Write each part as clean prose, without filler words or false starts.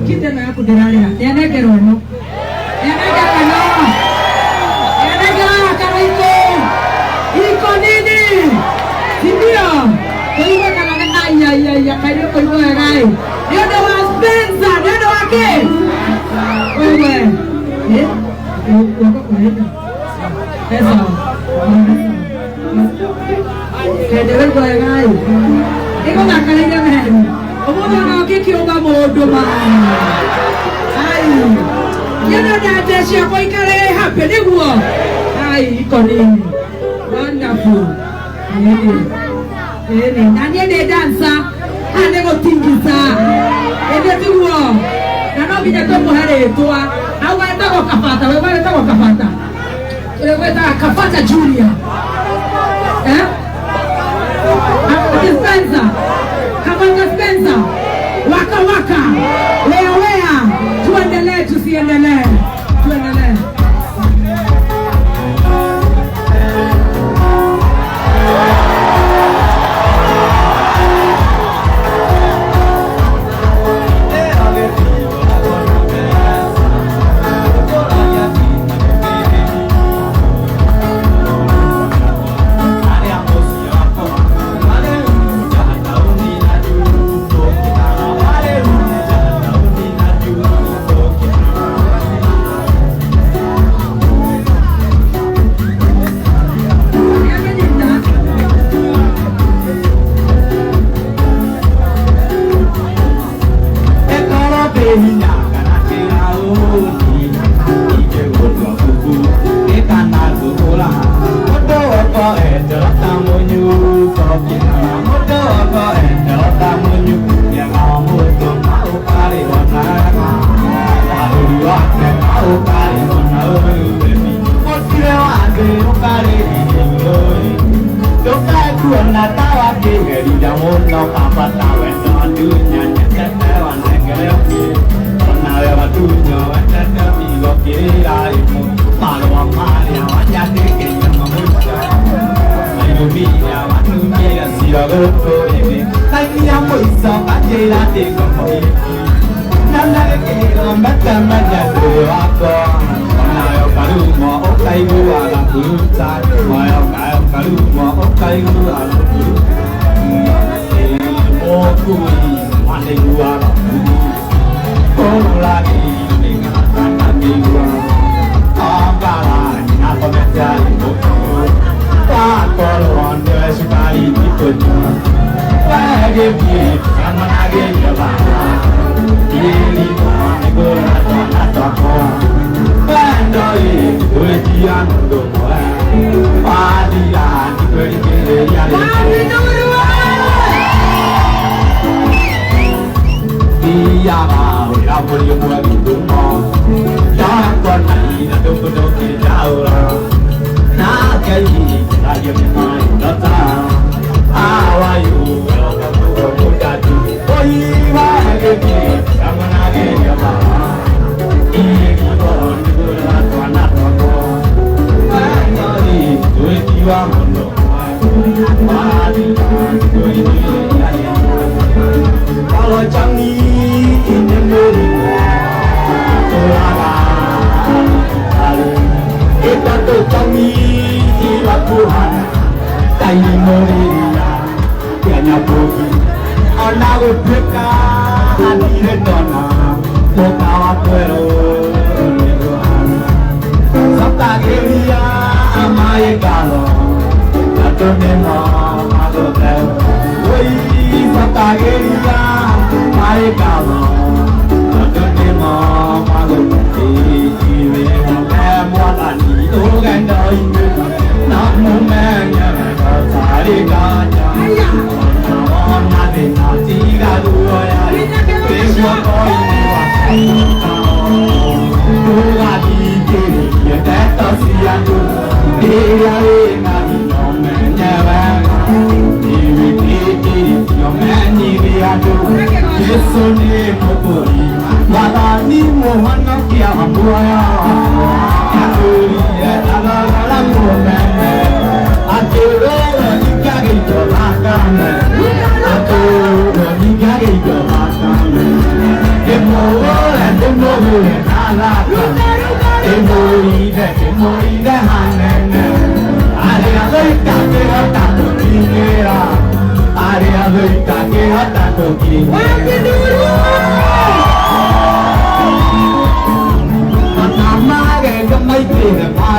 Kita na aku deralera. Tiada kerono. Tiada kerono. Eso. Que te ven por ahí. ¿Qué con la cara de mí? ¿Cómo no que quiero vamos a Ay. Ya no te decía voy a caer happy de huo. Ay, Connie. Wonderful. Nani de danza. Ane go tingisa. Ede tuwa. Nano bija to muhare toa. Awa enda go kafata. Wewe enda go kafata. Wewe enda kafata Julia. Dispenser. Kabata Spencer. Waka waka. Wea wea. Tuendelee tusiendelee. Tuendelee.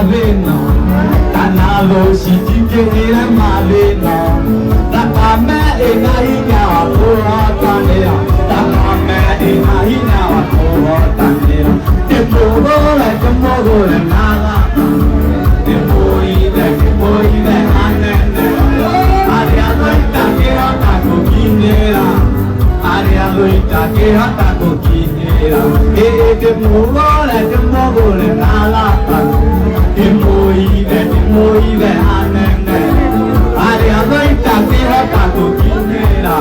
mavino kanalo shitikira mavino takame inahinya wakuhotanira takame inahinya wakuhotanira temogole temogole nala temogole anene ariado itakira takukinera ariado itakira takukinera temogole nala temogole anene ariado itakira takukinera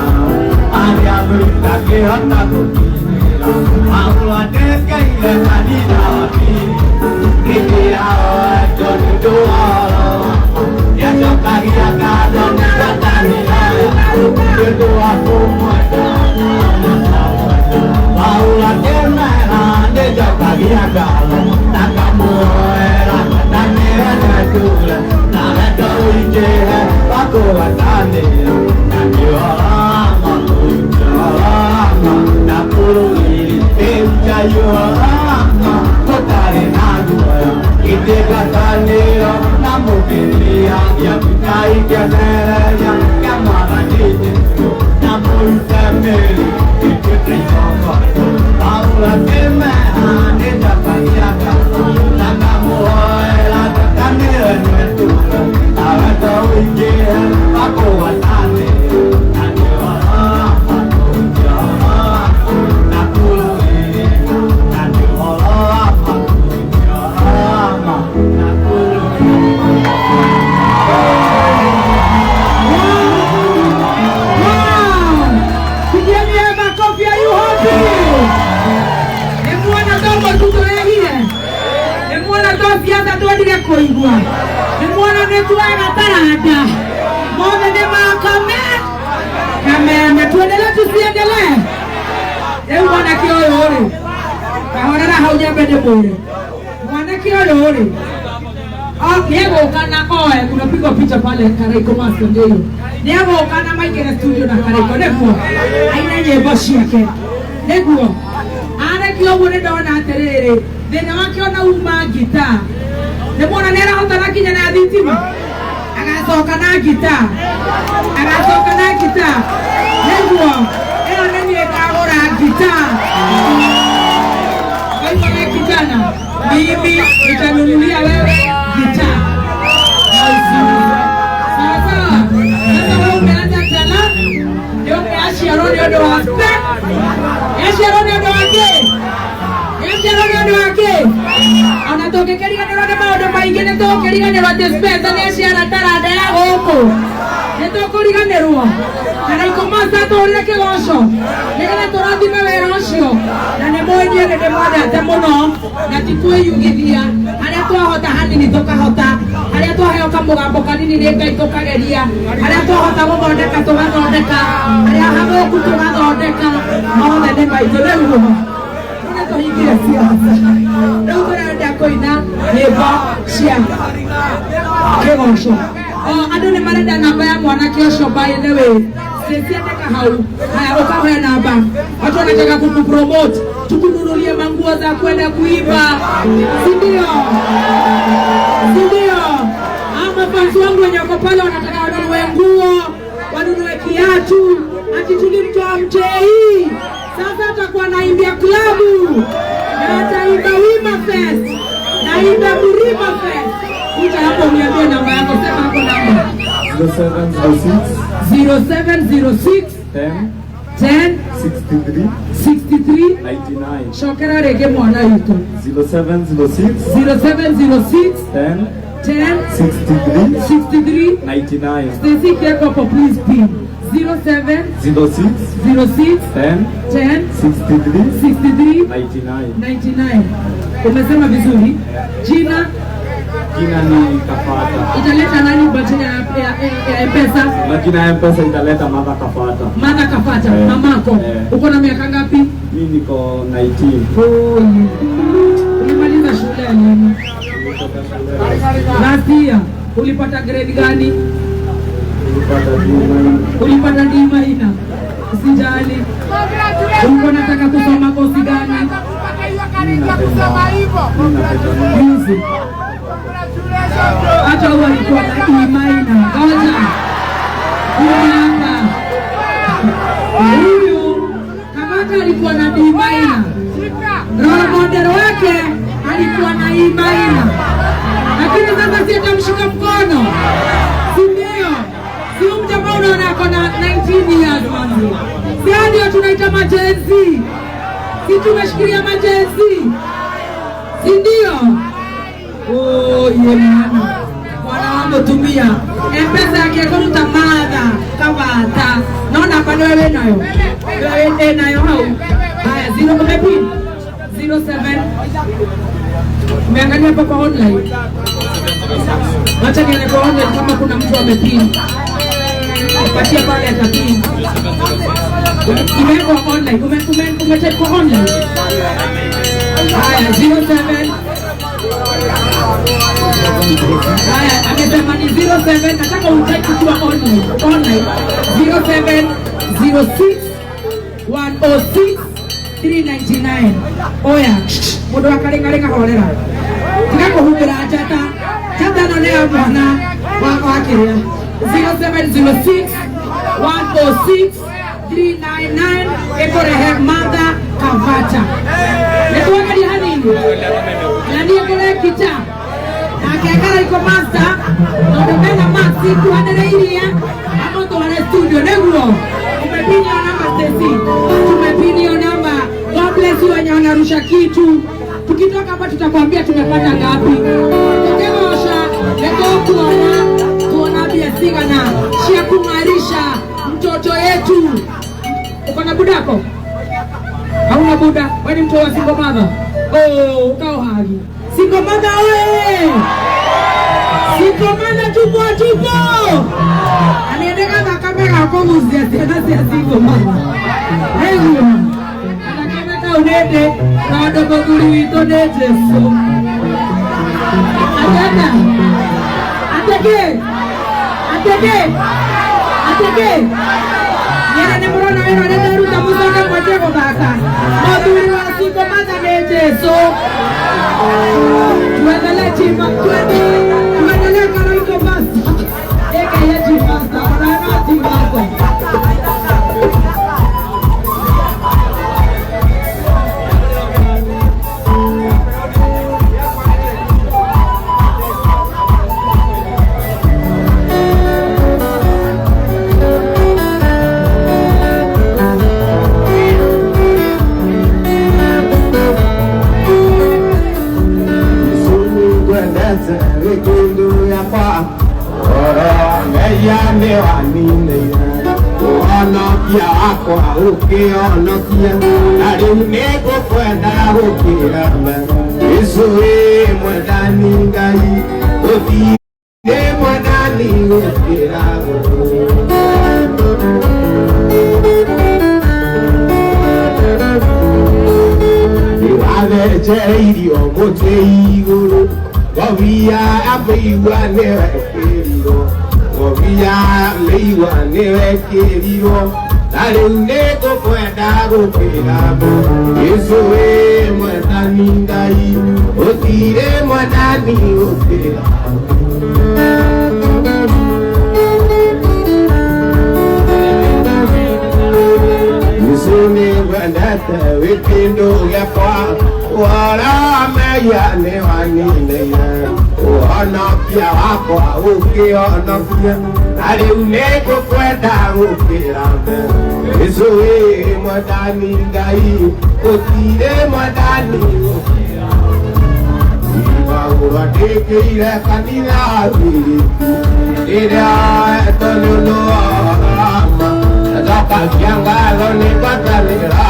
ariado itakira takukinera ahuateka ile kanina wapi kikira wajodoa ya tokagia kado nikatanira yodoa kumwata ahuateka ande tokagia kado nakamuera nanera netule nareto uitehe wako watanira nanyoama kujoama nakurugiri emchayoama kotare naguaya itekatanira namukiria yakutai kyanereya kamaranite namuitemeri iketeisonga aulateme anetapaiaka nakamuoela takanire netule aweta uikie wako watane nanyoama kujoama nakurugiri nanyoama kujoama koigwa nimwona netwaga taranda mothe ni makame kameme tuendelee tusiendelee leo mwanake uyu uri kahorera hau nyambende mwire mwanake uyu uri niegukana oe kunapigwa picha pale Karaiko Master ndio niegukana maikere studio na Karaiko niguo aina nyimbo ciake niguo arekio uguo ndona atiriri thina wake ona uma gita nimwona nerahota na kinya na thitima agacoka na gita niguo ĩyo nĩ niĩ ngagũra gita wewe kijana mimi nitanunulia wewe gita sasa wewe umeanza tena ndio umeashiria ndio wake anatokekeria ndio maũndũ maingĩ nĩ tũkũriganĩrwo dispensa nĩ aciara taranda ya gũkũ nĩ tũkũriganĩrwo Karaiko Master tũrire kĩgoco nĩgetha tũrathime wĩra ũcio na nĩ mũnyue nĩ ndĩmwendete mũno na ti kwĩyugithia harĩa twahota hanini tũkahota harĩa twaheo kamũgambo kanini nĩ Ngai tũkageria harĩa twahota gũthondeka tũgathondeka harĩa hagũku tũgathondeka mothe nĩ maitũ nĩguo tuhingire siasa rĩu tũrenda kũina nyĩmbo cia kĩgoco andũ nĩ marenda namba ya mwanake ũcio by the way siandika hau haya ukahoya namba watu wanataka kukupromote tukununulie manguo za kwenda kuiba si ndio ama fans wangu wenye wako pale wanataka wanunue nguo wanunue kiatu ati tulimtoa mtei sasa atakuwa naimbia klabu na ataimba Wima Fest naimba Murima Fest kuja hapo uniambie namba yako sema hapo namba 0706 10 63 99 shokera rege mwana yuto 0706 10 63 99 Stacy Kekopo please pin 0706 10 63 99 umesema vizuri jina ni Kafata italeta nani bajina ya M-Pesa majina ya M-Pesa italeta Mama Kafata mamako uko na miaka ngapi Mimi niko 19. Ulimaliza shule ya nini? Last year. Ulipata grade gani? Ulipata D minor. Usijali. Ulikuwa unataka kusoma kosi gani? Music. hata huwa alikuwa na imaina. Ngoja hapa huyu kabata alikuwa na imaina, role model wake alikuwa na imaina, lakini sasa si atamshika mkono, si ndio? Si mjamaa unaona ako na 19 years manzi, si ndio tunaita majenzi, si tumeshikilia majenzi, si ndio? Oh yemana wana wangu tumia mpesa yake kwa utamadha kabata, naona kwa wewe nayo hao. Haya 0 kumepin 07 umeangalia hapa kwa online, wacha nione kwa online kama kuna mtu amepin, patia pale atapin. Imewekwa online, umecheck kwa online. Haya 07 haya amesema ni 07, nataka ucheck kwa online 0706 106 399. Oya mundu akarengarenga horera tika kuhumbira jata no leo mwana wakiria 0706 106 399 ekorehe mother kabata netuangalia hanini nani ekore kita akekara iko master ndo mbena masi tuendeleiria hapo tuone studio neguo umepinio namba Stacy, tumepinio namba. God bless you wenye wanarusha kitu. Tukitoka hapa tutakwambia tumepata ngapi. Tukegosha leko tuona biasiga na shia kungarisha mtoto yetu. Uko na budako? Hauna buda? Wewe ni mtoto wa single mother? Oh, ukao hagi. Single mother oye! Single mother tupo! Aniendeka na kamera kwa muzia tena si single mother. Heyo. Anakamera unende na wadogo guru wito neje so. Ataka. Yena ne murona weno nende ruta muzoka kwa jego baka. Maduri wa single mother neje so. Tuendelee chima, tuendelee kama iko basi. Eka yetu basta, wana timbako. Ukionokia na rĩu nĩngũkwenda gũkĩra Yesu wĩ mwendani Ngai ũthire mwendani gũkĩra nĩwathecereirio mũtĩ igũrũ ngobia amĩigua nĩwekĩrirwo ngobia amĩigua nĩwekĩrirwo na rĩu nĩngũkwenda gũkĩra Yesu wĩ mwendani Ngai ũthire mwendani gũkĩra Yesu nĩwendete wĩ kĩndũ gĩakwa ũhoro meya nĩwanĩneire ũhonokia wakwa ũkĩhonokia na rĩu nĩngũkwenda gũkĩra Yesu wĩ mwendani Ngai ũthire mwendani gũkĩra Ibaũra ndĩkĩire kanitha wĩrĩku rĩrĩa etonũnũ wama ndokagia ngatho nĩngwatanĩra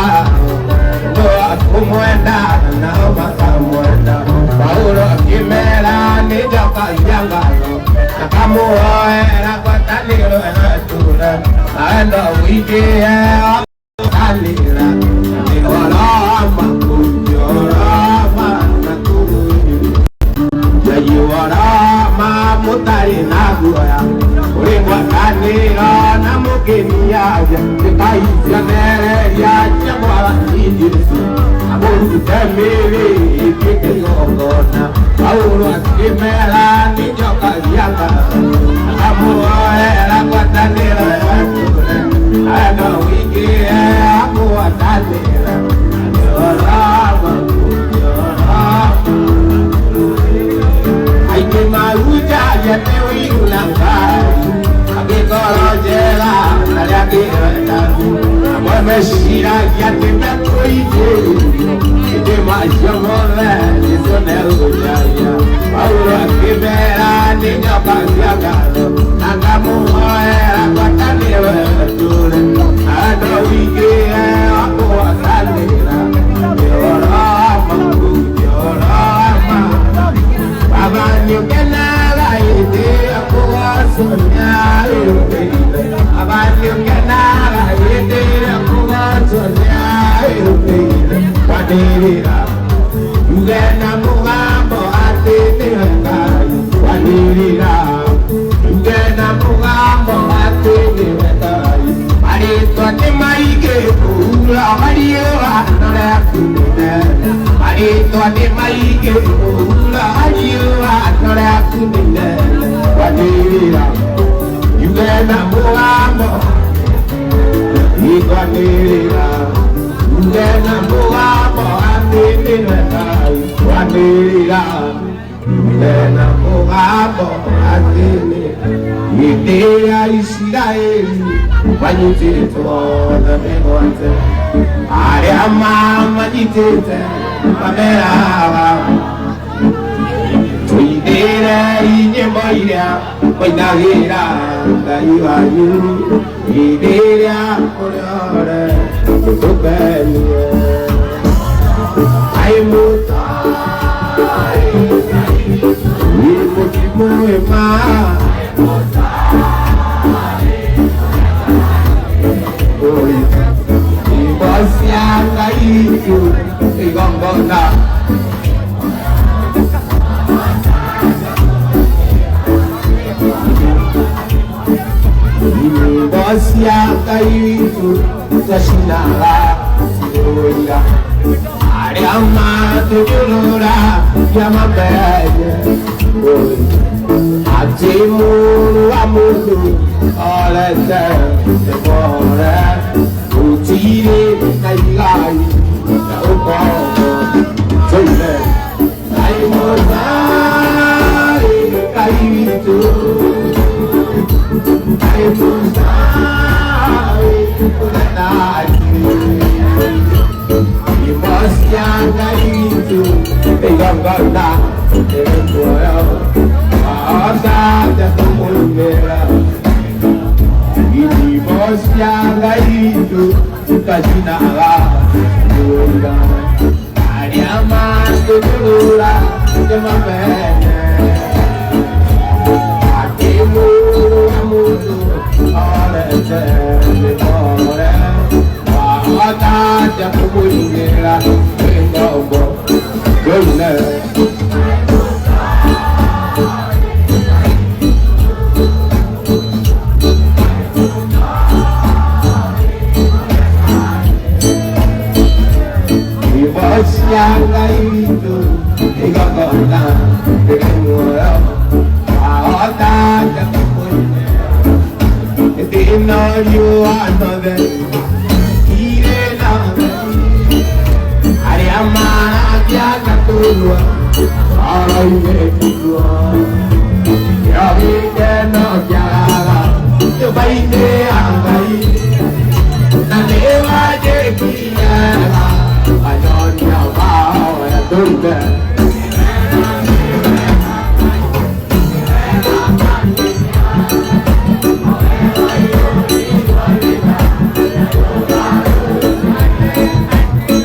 kumwenda nao makamwenda Paulo akimera nĩnjokagia ngatho nakamuhoera ngwatanĩro ĩgatũra naendo wĩingĩhe kanitha nĩhoro makunjoroma nakũrĩ jaioroma mũtarĩ na guoya ũrĩ ngwatanĩro na mũkĩniaja nĩkaicionereria cia mwathani Jesũ amũrute mĩrĩ ĩtuĩke igongona Paulo akĩmera nĩnjokagia Waithaka amuoera gwatanĩra atũre ena wiki agwatanĩra orama aingĩ marujagia nĩ ũiru na Ngai angĩkorwo njera narĩa angĩenda amwe meciragia atĩ mekũingĩrio hĩndĩ macio mothe Jesũ nĩegũcaria Paulo akĩmera nĩ nyoka cia ngatho na ngamũhoera ngwatanĩro atũre andũ wingĩ wa kũgwatanĩra nĩoroma nĩoroma Baba nĩũkenaga hĩndĩ ya kũgwaconia wĩrũkĩire Baba nĩũkenaga hĩndĩ ya kũgwaconia wĩrũkĩire kwanĩrĩra uge na mũgambo atĩ nĩwe Ngai kwanĩrĩra uge na mũgambo atĩ nĩwe Ngai marĩtwa nĩ maingĩ kũhura mariũa norĩaku nĩnene marĩtwa nĩ maingĩ kũhura mariũa norĩaku nĩnene kwanĩrĩra uge na mũgambo ikwanĩrĩra uge na mũgambo atĩ nĩwe Ngai kwanĩrĩra uge na mũgambo atĩ hĩndĩ ya Isiraeli manyitĩtwo na mĩgwate arĩa mamanyitĩte mameraga tũinĩre nyĩmbo iria mũinagĩra Ngai wanyu hĩndĩ ĩrĩa mũrĩore tũkenie ai Muthoni wĩ mũtimũ wĩma cia Ngai itu igongona nyĩmbo cia Ngai itu tũcinaga ciũira arĩa matũnyũrũra kĩamamenye atĩ mũrũ wa mũndũ orete ndĩmore Utire na igai na ukomo tole ai Muthoni kaitu ai Muthoni kunanaji imosia kaitu igongona emoyo asa takumulera Imosia Ngai tukajinaga Yoga Ariama tukulura Jemamene Akimu amudu Orete Limore Wahata Jakubuingira Ingobo Yone Yang itu igongona igongora ahota jakupunye dino you another ire na ari amana kya katulwa araime kulwa ya vide no kyaga yo baine angai na lewa je kiyaga Ayonya bao ya dulce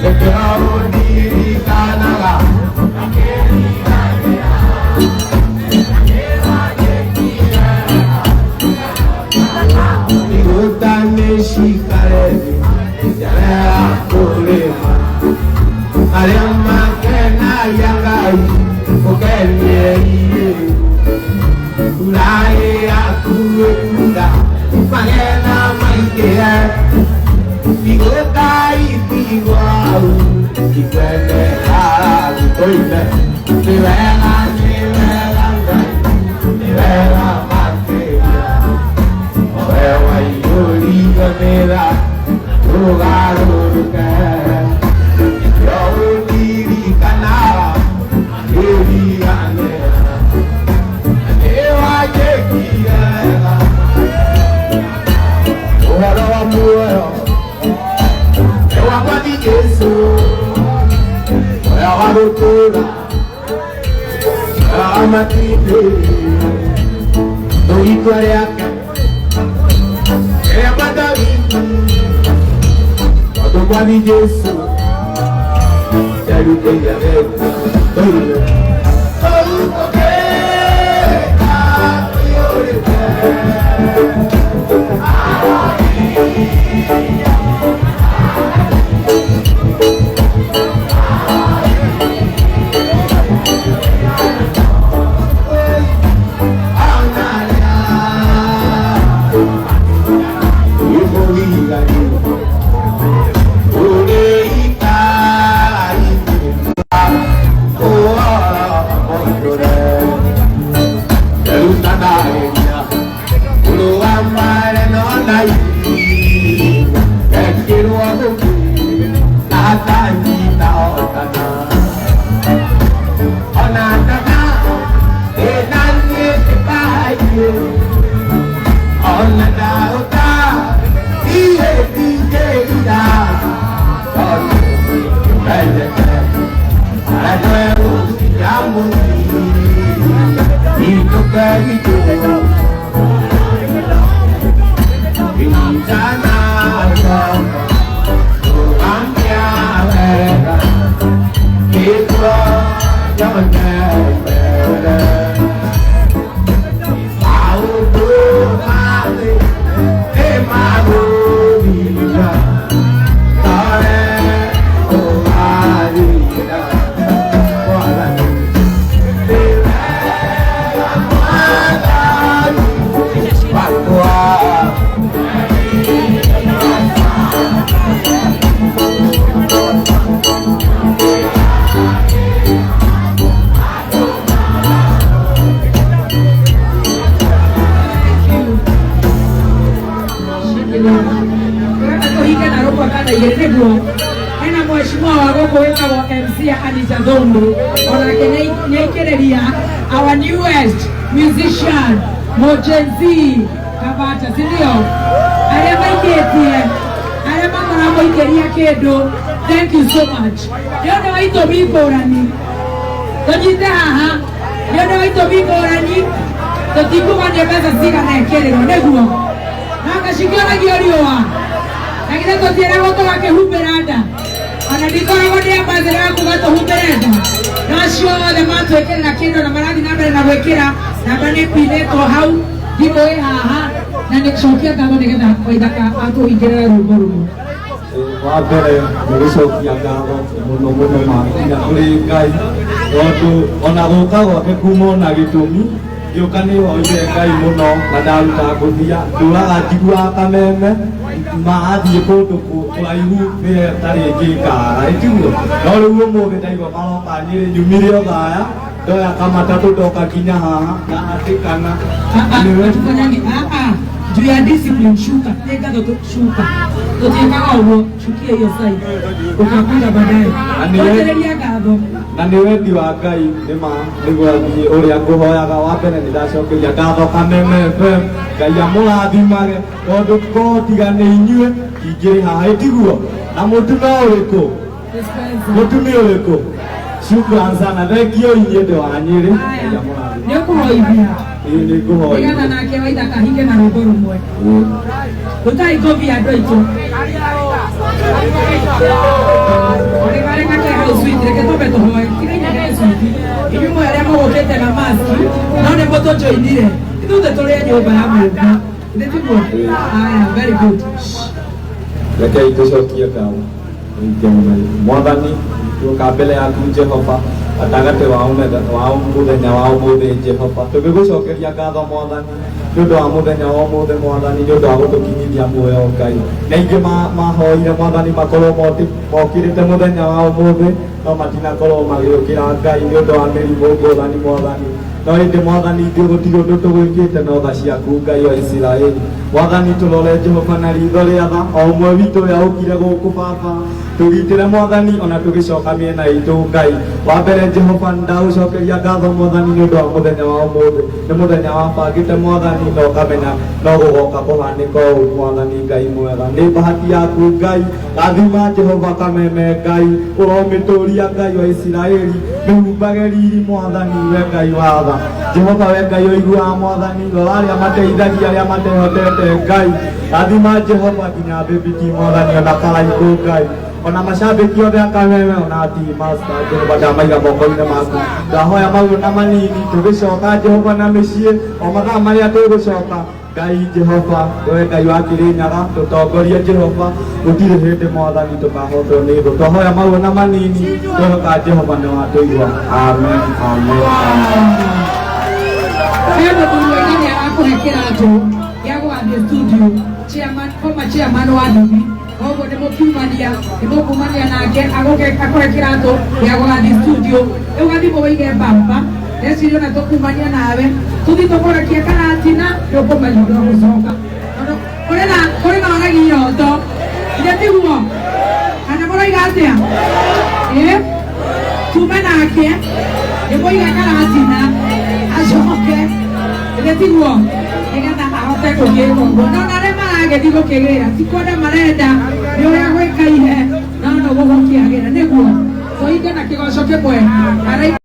Te quiero diri kanaga matinde Toitwa yake Madawi Watomwani Yesu Yaruke ya veta our newest musician Muthoni kabata sindio arema iketie arema maramo ikeria kedo. Thank you so much. Yona waito bigorani tojite haha yona waito bigorani totikuwa ndebeza siga na ekerero neguo nakashikira giorioa lakini totiera goto wake huberada anadikora gode amazera kugato huberada nasho the mato ekera kindo na maradi nambere na gwekera na bane pineto hau dibo haha na nichokia kama nigetha Waithaka atuingira rugorugo wabere nigicokia ngatho muno muno makina kuri Ngai tondu ona guka gwake kuma na gitumi gioka ni oire Ngai muno na ndaruta nguthia nduraga njigua kameme maathie kundu kuraihu ni tari ngikara itiguo no riu umuthi ndaigua maroka Nyeri nyumire othaya ndoya kamatatu ndoka kinya haha na atikana niwe juu ya discipline shuka tega ndo shuka toteka uwo shukia hiyo side ukapanda baadaye aendelea gatho na ni wendi wa Ngai nima niguo uria nguhoyaga wa mbere ni ndacokeria ngatho Kameme FM Ngai amurathimage tondu kotiga ni inyue ingiri haha itiguo na mutu no uriku mutu ni uriku shukran sana thank you inyende wa Nyeri Ngai amurathimage ni kuhoithia ni kuhoithia nigana nake Waithaka hinge na rugo rumwe utai govi ya doito ore vale kake house with reke tobe to hoy kile ni sweet ibi mo yale mo okete na maski na ne moto joinire itu de tole nyoba ya mungu ndio tuko haya very good reke itucokie kawa mwathani tuka mbele yaku Jehova atagate wao muthenya wa umuthi Jehova tugigucokeria ngatho Mwathani ni undu wa muthenya wa umuthi Mwathani ni undu wa gutukinyithia muoyo Ngai na ingi mahoire Mwathani makorwo mokirite muthenya wa umuthi no matinakorwo magiukira Ngai ni undu wa mirimu ngurani Mwathani no indi Mwathani ithuĩ gũtirĩ ũndũ tũgwĩkĩte na tha ciaku Ngai wa Isiraeli Mwathani tũrore Jehova na ritho rĩa tha o ũmwe witũ ũrĩa ũkire gũkũ Baba tugitire mwathani ona tugicoka miena itu Ngai wa mbere Jehova ndagũcokeria ngatho mwathani nĩ ũndũ wa mũthenya wa ũmũthĩ nĩ mũthenya wa bangĩte mwathani no kamenya no gũgoka kũhanĩka ũũ mwathani Ngai mwega nĩ bahati yaku Ngai rathima Jehova kameme Ngai ũromĩtũria Ngai wa Isiraeli mĩhumbage riri mwathani we Ngai wa tha Jehova we Ngai ũiguaga mwathani rora arĩa mateithagia arĩa matehotete Ngai rathima Jehova nginya mbĩbĩki mwathani ona karaitũ Ngai ona mashabiki othe akameme ona ti master Jehova ndamaiga moko-inĩ maku ndahoya maũndũ na manini tũgĩcoka Jehova na mĩciĩ o mathaa marĩa tũgũcoka Ngai Jehova we Ngai wa Kĩrĩnyaga tũtongorie Jehova gũtirĩ hĩndĩ mwathani tũkahotwo nĩ thũ twahoya maũndũ na manini twĩhoka Jehova nĩ watũigua amen amen Hendo mwingine akũhekera njũ ya gũgathiĩ studio former chairman wa Nduthi koguo nĩmũkumania nake akũhekera njũ ya gũgathiĩ studio rĩu gathimũ wĩige mbamba reciria ona tũkumania nawe tũthiĩ tũkũrekie karatina nĩũkũmenyũra gũcoka kũrĩ na wagagi yoto ithe tiguo kana mũroiga atĩa tume nake nĩmũiga karatina acoke ithe tiguo nĩgetha ahote kũgĩrwo nona arĩa maragĩthi gũkĩgĩra tikuona marenda nĩ ũrĩa gwĩka ihe no no gũgũkĩagĩra nĩguo tũhinge na kĩgoco kĩmwe